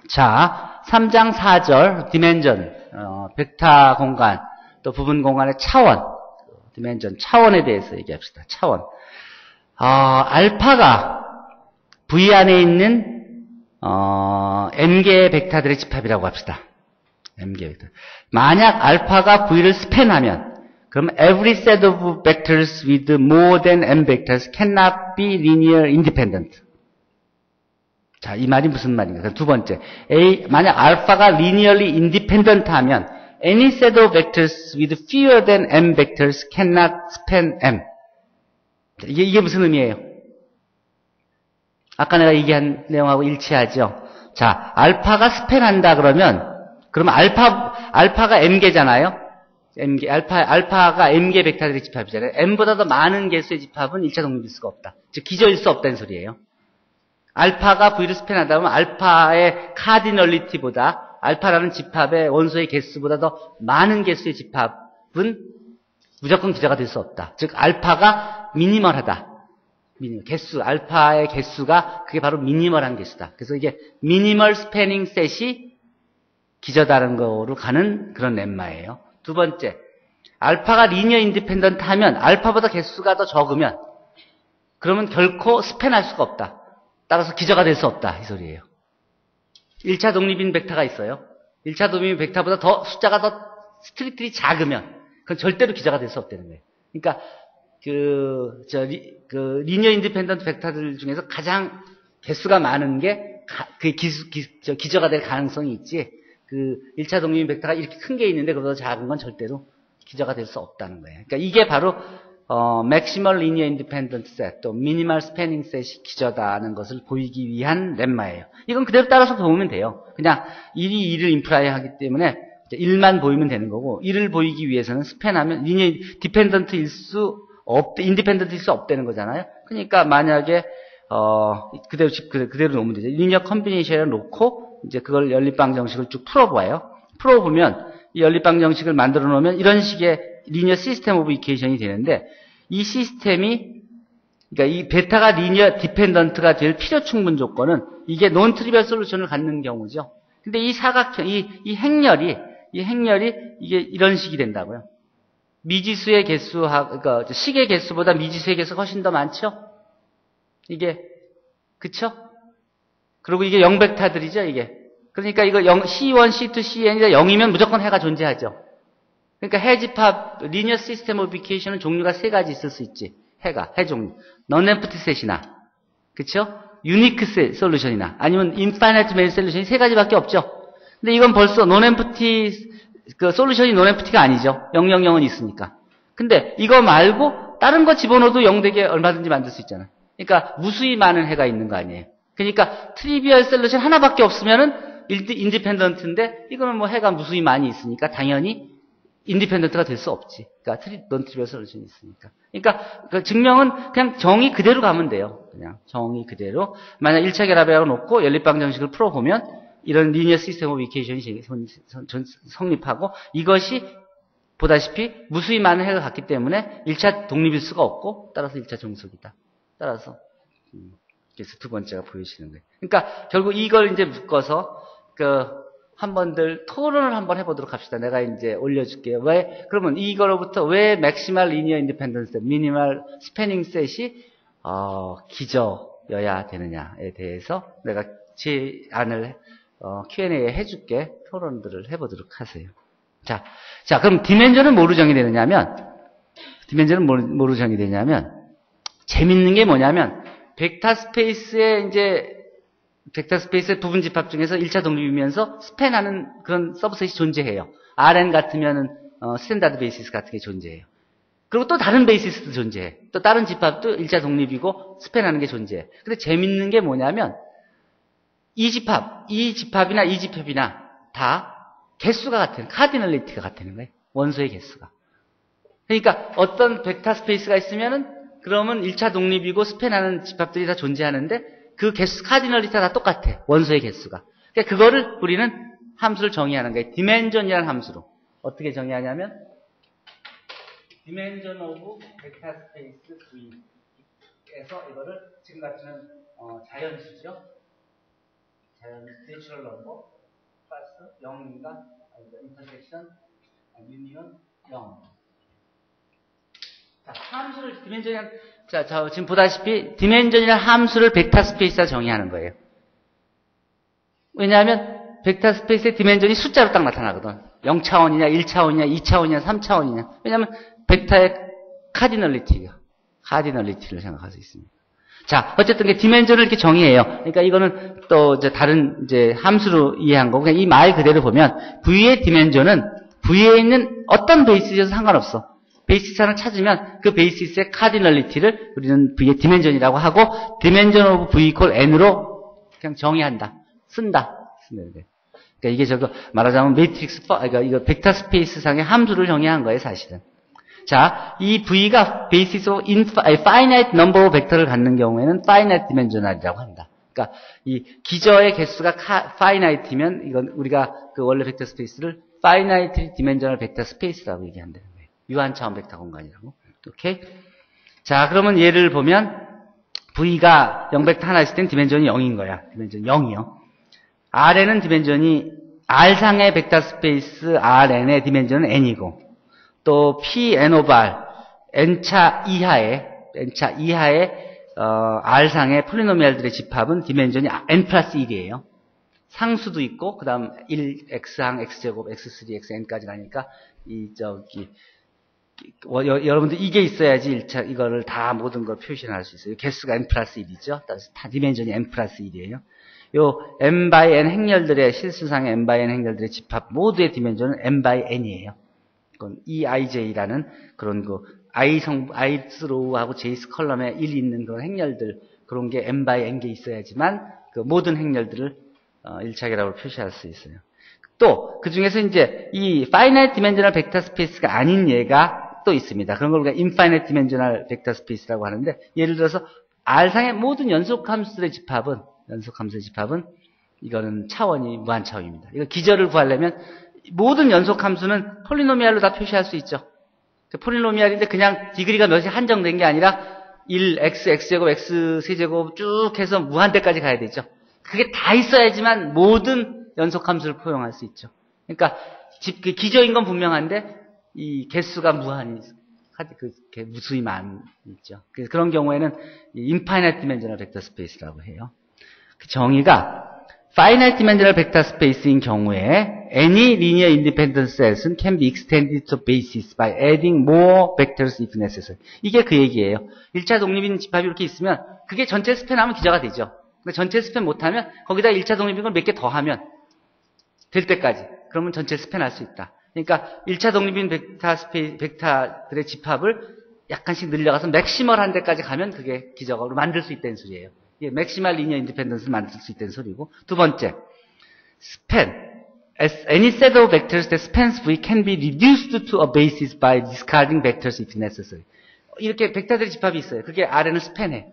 자, 3장 4절 디멘전, 벡터 공간, 또 부분 공간의 차원, 디멘전, 차원에 대해서 얘기합시다. 차원. 알파가 V 안에 있는 n개의 벡터들의 집합이라고 합시다. n개 벡터. 만약 알파가 V를 스팬하면 그럼 every set of vectors with more than n vectors cannot be linear independent. 자, 이 말이 무슨 말인가? 두 번째, 만약 알파가 linearly independent 하면 any set of vectors with fewer than m vectors cannot span m. 이게 무슨 의미예요? 아까 내가 얘기한 내용하고 일치하죠? 자, 알파가 스팬한다 그럼 알파가 m개잖아요? m개, 알파가 m개 벡터들의 집합이잖아요. m보다 더 많은 개수의 집합은 1차 독립일 수가 없다. 즉, 기저일 수 없다는 소리예요. 알파가 V를 스팬한다 그러면 알파의 카디널리티보다 알파라는 집합의 원소의 개수보다 더 많은 개수의 집합은 무조건 기저가 될 수 없다. 즉, 알파가 미니멀하다. 알파의 개수가 그게 바로 미니멀한 개수다. 그래서 이게 미니멀 스패닝 셋이 기저다는 거로 가는 그런 렘마예요. 두 번째, 알파가 리니어 인디펜던트 하면 알파보다 개수가 더 적으면 그러면 결코 스팬할 수가 없다. 따라서 기저가 될 수 없다. 이 소리예요. 1차 독립인 벡터가 있어요. 1차 독립인 벡터보다 더 숫자가 더 스트릭트리 작으면 그건 절대로 기저가 될 수 없다는 거예요. 그러니까 리니어 인디펜던트 벡터들 중에서 가장 개수가 많은 게 기저가 될 가능성이 있지. 1차 독립인 벡터가 이렇게 큰 게 있는데 그보다 작은 건 절대로 기저가 될 수 없다는 거예요. 그러니까 이게 바로 Maximal Linear Independent Set, 또 Minimal Spanning Set이 기저다는 것을 보이기 위한 렘마예요. 이건 그대로 따라서 보면 돼요. 그냥 1이 2를 임플라이 하기 때문에 1만 보이면 되는 거고 1을 보이기 위해서는 스팬하면 리니어 디펜던트일 수 없다는 거잖아요. 그러니까 만약에 그대로 놓으면 되죠. 리니어 컨비네이션을 놓고 이제 그걸 연립방 정식을 쭉 풀어보면 이 연립방 정식을 만들어 놓으면 이런 식의 리니어 시스템 오브 이퀘이션이 되는데 이 시스템이 그러니까 이 베타가 리니어 디펜던트가 될 필요 충분 조건은 이게 논 트리비얼 솔루션을 갖는 경우죠. 근데 이 사각형 이 행렬이 이게 이런 식이 된다고요. 미지수의 그러니까 식의 개수보다 미지수의 개수가 훨씬 더 많죠? 이게, 그쵸? 그리고 이게 0벡터들이죠, 이게. 그러니까 이거 C1, C2, Cn이 0이면 무조건 해가 존재하죠. 그러니까 해 집합, 리니어 시스템 오브 이퀘이션은 종류가 세 가지 있을 수 있지. 해 종류. non-empty set이나, 그쵸? 유니크 솔루션이나, 아니면 infinite many 솔루션이 세 가지밖에 없죠. 근데 이건 벌써 non-empty, 솔루션이 non-empty가 아니죠. 000은 있으니까. 근데 이거 말고 다른 거 집어넣어도 0되게 얼마든지 만들 수 있잖아. 그러니까 무수히 많은 해가 있는 거 아니에요. 그러니까 트리비얼 솔루션 하나밖에 없으면은 인디펜던트인데 이거는 뭐 해가 무수히 많이 있으니까 당연히 인디펜던트가 될 수 없지. 그러니까 non 트리비얼 솔루션이 있으니까. 그러니까 그 증명은 그냥 정의 그대로 가면 돼요. 그냥 정의 그대로. 만약 1차 결합이라고 놓고 연립방 정식을 풀어보면 이런 리니어 시스템 오브 이퀘이션이 성립하고 이것이 보다시피 무수히 많은 해가 갔기 때문에 1차 독립일 수가 없고 따라서 1차 종속이다. 따라서 그래서 두 번째가 보여지는 거예요. 그러니까 결국 이걸 이제 묶어서 한번들 토론을 한번 해보도록 합시다. 내가 이제 올려줄게요. 그러면 이거로부터 왜 맥시멀 리니어 인디펜던스, 미니멀 스패닝 셋이 기저여야 되느냐에 대해서 내가 제안을 Q&A에 해줄게. 토론들을 해보도록 하세요. 자, 그럼 디멘전은 뭐로 정의되느냐면, 재밌는 게 뭐냐면, 벡터 스페이스의 부분 집합 중에서 1차 독립이면서 스팬하는 그런 서브셋이 존재해요. Rn 같으면은, 스탠다드 베이시스 같은 게 존재해요. 그리고 또 다른 베이시스도 존재해. 또 다른 집합도 1차 독립이고 스팬하는 게 존재해. 근데 재밌는 게 뭐냐면, 이 집합이나 다 개수가 같아요. 카디널리티가 같다는 거예요. 원소의 개수가. 그러니까 어떤 벡터 스페이스가 있으면은 그러면 1차 독립이고 스팬하는 집합들이 다 존재하는데 그 개수 카디널리티가 다 똑같아. 원소의 개수가. 그러니까 그거를 우리는 함수를 정의하는 거예요. 디멘전이라는 함수로. 어떻게 정의하냐면 디멘전 오브 벡터 스페이스 V에서 이거를 지금 같은 자연수죠. 자연 내추럴 넘버 플러스 0인가 인터섹션 유니온 0. 자, 함수를 디멘전이란 자, 지금 보다시피 디멘전이란 함수를 벡터 스페이스와 정의하는 거예요. 왜냐하면 벡터 스페이스의 디멘전이 숫자로 딱 나타나거든. 0차원이냐, 1차원이냐, 2차원이냐, 3차원이냐. 왜냐하면 벡터의 카디널리티를 생각할 수 있습니다. 자, 어쨌든 디멘전을 이렇게 정의해요. 그러니까 이거는 또 이제 다른 이제 함수로 이해한 거고, 그냥 이 말 그대로 보면 V의 디멘전은 V에 있는 어떤 베이시스여도 상관없어. 베이시스 하나 찾으면 그 베이시스의 카디널리티를 우리는 V의 디멘전이라고 하고, 디멘전 오브 V 이퀄 N으로 그냥 정의한다. 쓴다. 그러니까 이게 말하자면 매트릭스, 그러니까 이거 벡터 스페이스 상의 함수를 정의한 거예요, 사실은. 자, 이 V가 basis of finite number of vector를 갖는 경우에는 finite dimensional이라고 합니다. 그러니까 이 기저의 개수가 finite이면 이건 우리가 그 원래 벡터 스페이스를 finite dimensional 벡터 스페이스라고 얘기한다는 거예요. 유한차원 벡터 공간이라고. 오케이? 자, 그러면 예를 보면 V가 0벡터 하나 있을 땐 디멘전이 0인 거야. 디멘전 0이요. Rn은 디멘전이 R상의 벡터 스페이스 Rn의 디멘전은 n이고, 또 P, N 오브 R, N차 이하의 R상의 폴리노미알들의 집합은 디멘전이 N 플러스 1이에요. 상수도 있고, 그 다음 1, X항, X제곱, X3, XN까지 가니까, 여러분들 이게 있어야지 이거를 다 모든 걸 표시할 수 있어요. 개수가 N 플러스 1이죠. 다 디멘전이 N 플러스 1이에요. 요 M by N 행렬들의 실수상의 M by N 행렬들의 집합 모두의 디멘전은 M by N이에요. 그건 EIJ라는 그런 I스로우하고 J스 컬럼에 1이 있는 그런 행렬들, 그런 게 M by N 게 있어야지만 그 모든 행렬들을 1차계라고 표시할 수 있어요. 또, 그 중에서 이제 이 finite dimensional vector space가 아닌 예가 또 있습니다. 그런 걸 우리가 infinite dimensional vector space라고 하는데, 예를 들어서 R상의 모든 연속함수의 집합은 이거는 차원이 무한차원입니다. 이거 기저를 구하려면 모든 연속함수는 폴리노미알로 다 표시할 수 있죠. 폴리노미알인데 그냥 디그리가 몇이 한정된 게 아니라 1, x, x제곱, x 세제곱 쭉 해서 무한대까지 가야 되죠. 그게 다 있어야지만 모든 연속함수를 포용할 수 있죠. 그러니까 기저인 건 분명한데 이 개수가 무한히 무수히 많이 있죠. 그래서 그런 경우에는 infinite dimensional vector space라고 해요. 그 정의가 finite dimensional vector space인 경우에 any linear independent sets can be extended to basis by adding more vectors if necessary. 이게 그 얘기예요. 1차 독립인 집합이 이렇게 있으면 그게 전체 스팬하면 기저가 되죠. 근데 전체 스팬 못하면 거기다 1차 독립인 걸 몇 개 더 하면 될 때까지. 그러면 전체 스팬할 수 있다. 그러니까 1차 독립인 벡터들의 집합을 약간씩 늘려가서 맥시멀한 데까지 가면 그게 기저각으로 만들 수 있다는 소리예요. 이게 맥시멀 리니어 인디펜던스를 만들 수 있다는 소리고. 두 번째, span. As any set of vectors that spans V can be reduced to a basis by discarding vectors if necessary. 이렇게 벡터들의 집합이 있어요. 그게 R에는 스팬해.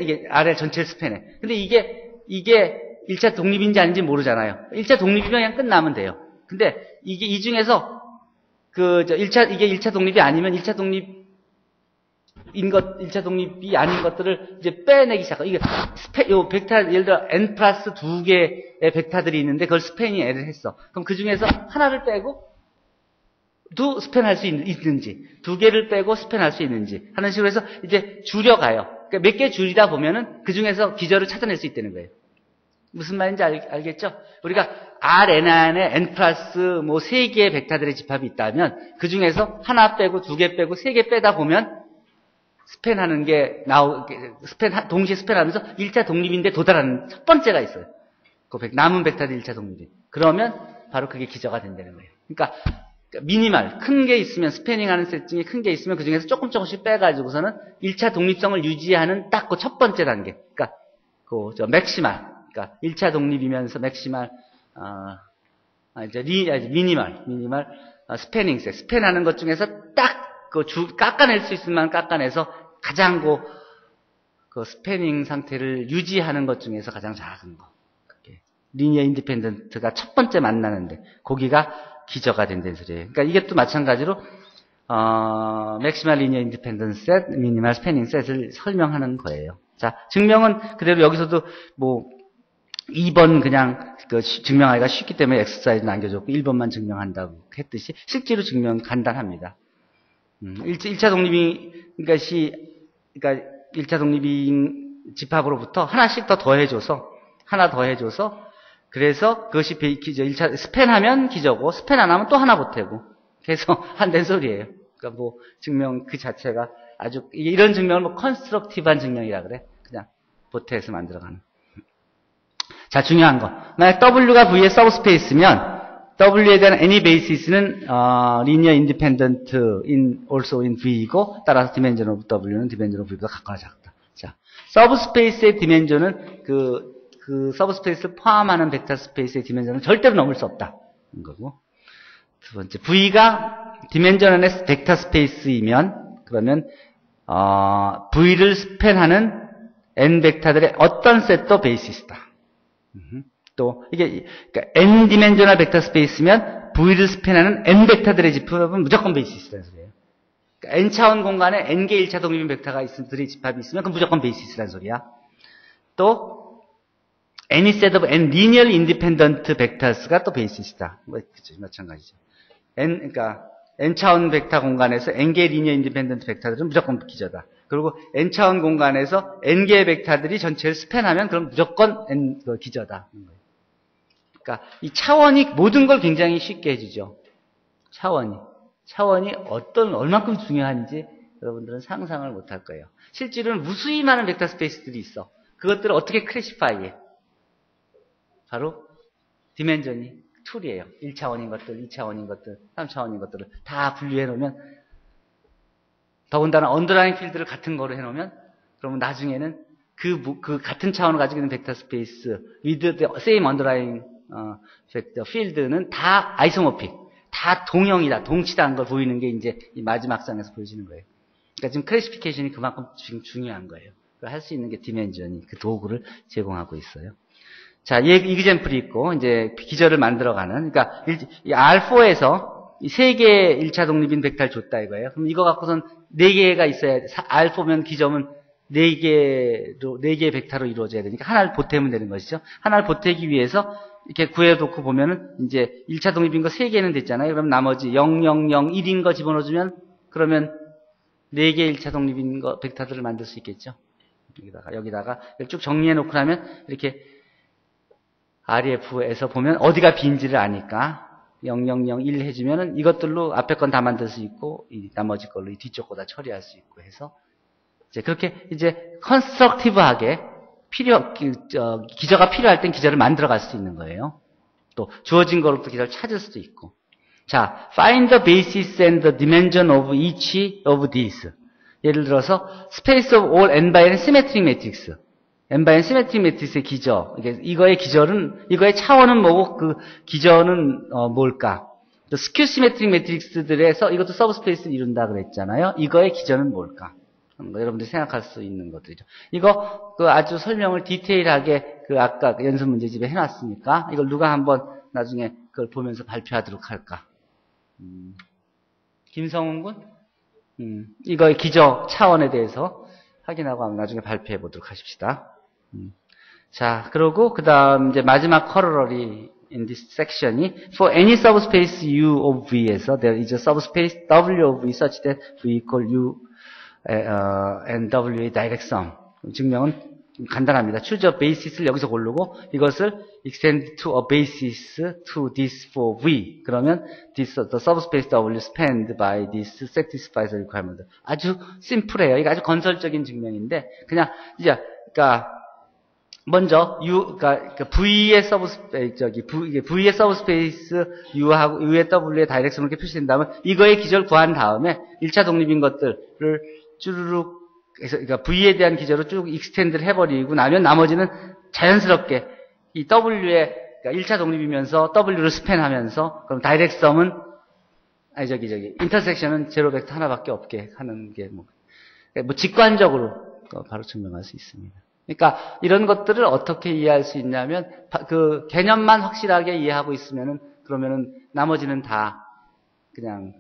이게 R 전체를 스팬해. 근데 이게 1차 독립인지 아닌지 모르잖아요. 1차 독립이면 그냥 끝나면 돼요. 근데 이게 이 중에서 이게 1차 독립이 아니면 1차 독립이 아닌 것들을 이제 빼내기 시작해요. 이게 요 벡터, 예를 들어 n 플러스 2개의 벡터들이 있는데 그걸 스팬이 L을 했어. 그럼 그 중에서 하나를 빼고 또 스팬할 수 있는지, 2개를 빼고 스팬할 수 있는지 하는 식으로 해서 이제 줄여가요. 그러니까 몇 개 줄이다 보면은 그 중에서 기저를 찾아낼 수 있다는 거예요. 무슨 말인지 알겠죠? 우리가 Rn 안에 n 플러스 3개의 벡터들의 집합이 있다면 그 중에서 하나 빼고 2개 빼고 3개 빼다 보면 스팬하는 게 동시에 스팬하면서 1차 독립인데 도달하는 첫 번째가 있어요. 남은 벡터들 1차 독립이. 그러면 바로 그게 기저가 된다는 거예요. 그러니까 미니멀, 큰 게 있으면, 스패닝하는 셋 중에 큰 게 있으면 그 중에서 조금씩 빼가지고서는 1차 독립성을 유지하는 딱 그 첫 번째 단계. 그러니까 맥시멀. 그러니까 1차 독립이면서 맥시멀, 미니멀, 스패닝 셋. 스팬하는 것 중에서 딱 깎아낼 수 있으면 깎아내서 가장 스패닝 상태를 유지하는 것 중에서 가장 작은 거. 리니어 인디펜던트가 첫 번째 만나는데, 거기가 기저가 된다는 소리예요. 그러니까 이게 또 마찬가지로, 맥시멀 리니어 인디펜던트 셋, 미니멀 스패닝 셋을 설명하는 거예요. 자, 증명은 그대로 여기서도 2번 그냥 증명하기가 쉽기 때문에 엑서사이즈 남겨줬고 1번만 증명한다고 했듯이 실제로 증명 간단합니다. 1차 독립이 그러니까 1차 독립인 집합으로부터 하나씩 하나 더해줘서 그래서 그것이 1차 스팬하면 기저고 스팬 안 하면 또 하나 보태고 그래서 한된 소리예요. 그러니까 뭐 증명 그 자체가 아주 이런 증명을 뭐 컨스트럭티브한 증명이라 그래. 그냥 보태서 만들어가는. 자, 중요한 거. 만약 W가 V의 서브스페이스면 W에 대한 any basis는 linear independent also in V이고 따라서 dimension of W는 dimension of V보다 같거나 작다. 자, 서브스페이스의 디멘전은 그 서브스페이스를 포함하는 벡터 스페이스의 디멘전은 절대로 넘을 수 없다. 인 거고. 두 번째, V가 디멘전 안의 벡터 스페이스이면 그러면 V를 스팬하는 n 벡터들의 어떤 셋도 베이시스다. 또 이게 그러니까 n 디멘전al 벡터 스페이스면 V를 스팬하는 n 벡터들의 집합은 무조건 베이시스라는 소리예요. 그러니까 n 차원 공간에 n 개 1차 독립인 벡터가 들의 집합이 있으면 그건 무조건 베이시스라는 소리야. 또 any set of n linearly independent vectors가 또 베이시스다. 그렇죠, 마찬가지죠. 그러니까 n 차원 벡터 공간에서 n 개의 리니어 인디펜던트 벡터들은 무조건 기저다. 그리고 n 차원 공간에서 n 개의 벡터들이 전체를 스팬하면 그럼 무조건 n 기저다. 그러니까 이 차원이 모든 걸 굉장히 쉽게 해주죠. 차원이 얼만큼 중요한지 여러분들은 상상을 못할 거예요. 실제로는 무수히 많은 벡터 스페이스들이 있어. 그것들을 어떻게 클래시파이해? 바로 디멘전이 툴이에요. 1차원인 것들, 2차원인 것들, 3차원인 것들을 다 분류해 놓으면 더군다나 언더라인 필드를 같은 거로 해 놓으면 그러면 나중에는 그 같은 차원을 가지고 있는 벡터 스페이스 with the same underlying 벡터 필드는 다 아이소모픽, 다 동형이다, 동치다는 걸 보이는 게 이제 이 마지막 장에서 보여지는 거예요. 그러니까 지금 클래시피케이션이 그만큼 지금 중요한 거예요. 할 수 있는 게 디멘전이 그 도구를 제공하고 있어요. 자, 이 example이 있고, 이제, 기저를 만들어가는, 그러니까, 이 R4에서 이 3개의 1차 독립인 벡터를 줬다 이거예요. 그럼 이거 갖고선 4개가 있어야, R4면 기저는 4개의 벡터로 이루어져야 되니까, 하나를 보태면 되는 것이죠. 하나를 보태기 위해서, 이렇게 구해놓고 보면은, 이제, 1차 독립인 거 3개는 됐잖아요. 그럼 나머지 0, 0, 0, 1인 거 집어넣어주면, 그러면 4개의 1차 독립인 거 벡터들을 만들 수 있겠죠. 여기다가 쭉 정리해놓고 나면, 이렇게, REF에서 보면 어디가 빈지를 아니까 0001 해주면은 이것들로 앞에 건 다 만들 수 있고 이 나머지 걸로 이 뒤쪽 거 다 처리할 수 있고 해서 이제 그렇게 이제 컨스트럭티브하게 기저가 필요할 땐 기저를 만들어갈 수 있는 거예요. 또 주어진 거로부터 기저를 찾을 수도 있고. 자, find the basis and the dimension of each of these. 예를 들어서 space of all n by n symmetric matrix. n by n 시메트릭 매트릭스의 기저. 이거의 차원은 뭐고, 그 기저는, 뭘까? 스큐 시메트릭 매트릭스들에서 이것도 서브스페이스를 이룬다 그랬잖아요. 이거의 기저는 뭘까? 여러분들이 생각할 수 있는 것들이죠. 이거, 아주 설명을 디테일하게 아까 연습 문제집에 해놨으니까, 이걸 누가 한번 나중에 그걸 보면서 발표하도록 할까? 김성훈 군? 이거의 기저 차원에 대해서 확인하고 나중에 발표해 보도록 하십시다. 자, 그리고 그 다음 이제 마지막 corollary in this section이 for any subspace U of V에서 there is a subspace W of V such that V equal U and W의 direct sum. 증명은 간단합니다. choose a basis를 여기서 고르고 이것을 extend to a basis to this for V. 그러면 the subspace W spanned by this satisfies the requirement. 아주 심플해요. 이거 아주 건설적인 증명인데 그냥 이제 그러니까 먼저 V의 V의 서브스페이스 U하고 U의 W의 다이렉션을 이렇게 표시된다면 이거의 기저를 구한 다음에 1차 독립인 것들을 쭈르륵 해서 그러니까 V에 대한 기저로 쭉 익스텐드를 해버리고 나면 나머지는 자연스럽게 이 W의 그러니까 1차 독립이면서 W를 스팬하면서 그럼 다이렉션은 인터섹션은 제로 벡터 하나밖에 없게 하는 게 뭐 직관적으로 바로 증명할 수 있습니다. 그러니까 이런 것들을 어떻게 이해할 수 있냐면 그 개념만 확실하게 이해하고 있으면은 그러면은 나머지는 다 그냥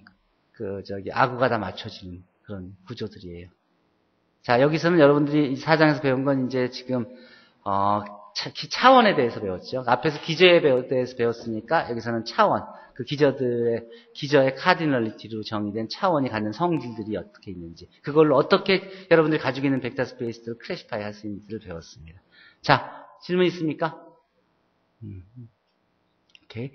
아구가 다 맞춰지는 그런 구조들이에요. 자, 여기서는 여러분들이 이 4장에서 배운 건 이제 지금 차원에 대해서 배웠죠. 앞에서 기저에 대해서 배웠으니까 여기서는 차원, 그 기저의 카디널리티로 정의된 차원이 갖는 성질들이 어떻게 있는지, 그걸로 어떻게 여러분들이 가지고 있는 벡터 스페이스들을 클래시파이 할 수 있는지를 배웠습니다. 자, 질문 있습니까? 오케이.